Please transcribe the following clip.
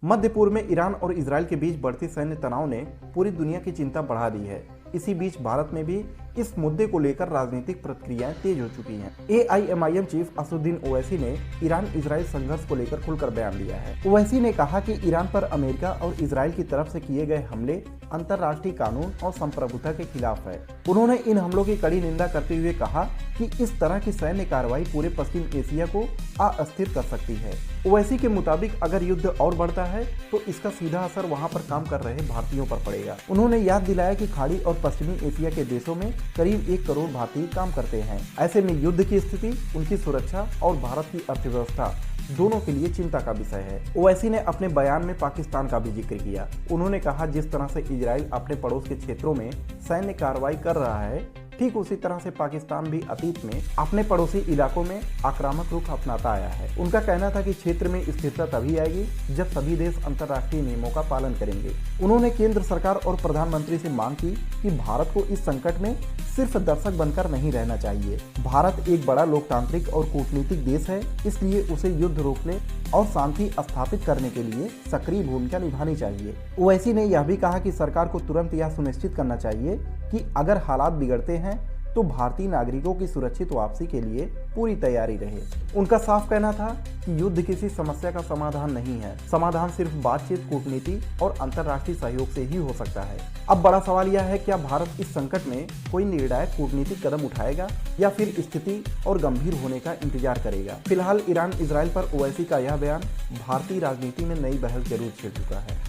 मध्य पूर्व में ईरान और इजराइल के बीच बढ़ती सैन्य तनाव ने पूरी दुनिया की चिंता बढ़ा दी है। इसी बीच भारत में भी इस मुद्दे को लेकर राजनीतिक प्रतिक्रियाएं तेज हो चुकी हैं। AIMIM चीफ असदुद्दीन ओवैसी ने ईरान इजराइल संघर्ष को लेकर खुलकर बयान दिया है। ओवैसी ने कहा कि ईरान पर अमेरिका और इजराइल की तरफ से किए गए हमले अंतर्राष्ट्रीय कानून और संप्रभुता के खिलाफ है। उन्होंने इन हमलों की कड़ी निंदा करते हुए कहा कि इस तरह की सैन्य कार्रवाई पूरे पश्चिम एशिया को अस्थिर कर सकती है। ओवैसी के मुताबिक अगर युद्ध और बढ़ता है तो इसका सीधा असर वहां पर काम कर रहे भारतीयों पर पड़ेगा। उन्होंने याद दिलाया कि खाड़ी और पश्चिमी एशिया के देशों में करीब 1 करोड़ भारतीय काम करते हैं। ऐसे में युद्ध की स्थिति, उनकी सुरक्षा और भारत की अर्थव्यवस्था दोनों के लिए चिंता का विषय है। ओवैसी ने अपने बयान में पाकिस्तान का भी जिक्र किया। उन्होंने कहा, जिस तरह से इजराइल अपने पड़ोस के क्षेत्रों में सैन्य कार्रवाई कर रहा है, ठीक उसी तरह से पाकिस्तान भी अतीत में अपने पड़ोसी इलाकों में आक्रामक रुख अपनाता आया है। उनका कहना था कि क्षेत्र में स्थिरता तभी आएगी जब सभी देश अंतर्राष्ट्रीय नियमों का पालन करेंगे। उन्होंने केंद्र सरकार और प्रधानमंत्री से मांग की कि भारत को इस संकट में सिर्फ दर्शक बनकर नहीं रहना चाहिए। भारत एक बड़ा लोकतांत्रिक और कूटनीतिक देश है, इसलिए उसे युद्ध रोकने और शांति स्थापित करने के लिए सक्रिय भूमिका निभानी चाहिए। ओवैसी ने यह भी कहा कि सरकार को तुरंत यह सुनिश्चित करना चाहिए कि अगर हालात बिगड़ते हैं तो भारतीय नागरिकों की सुरक्षित वापसी के लिए पूरी तैयारी रहे। उनका साफ कहना था कि युद्ध किसी समस्या का समाधान नहीं है। समाधान सिर्फ बातचीत, कूटनीति और अंतर्राष्ट्रीय सहयोग से ही हो सकता है। अब बड़ा सवाल यह है, क्या भारत इस संकट में कोई निर्णायक कूटनीतिक कदम उठाएगा या फिर स्थिति और गंभीर होने का इंतजार करेगा। फिलहाल ईरान इजराइल पर ओवैसी का यह बयान भारतीय राजनीति में नई बहस जरूर छेड़ चुका है।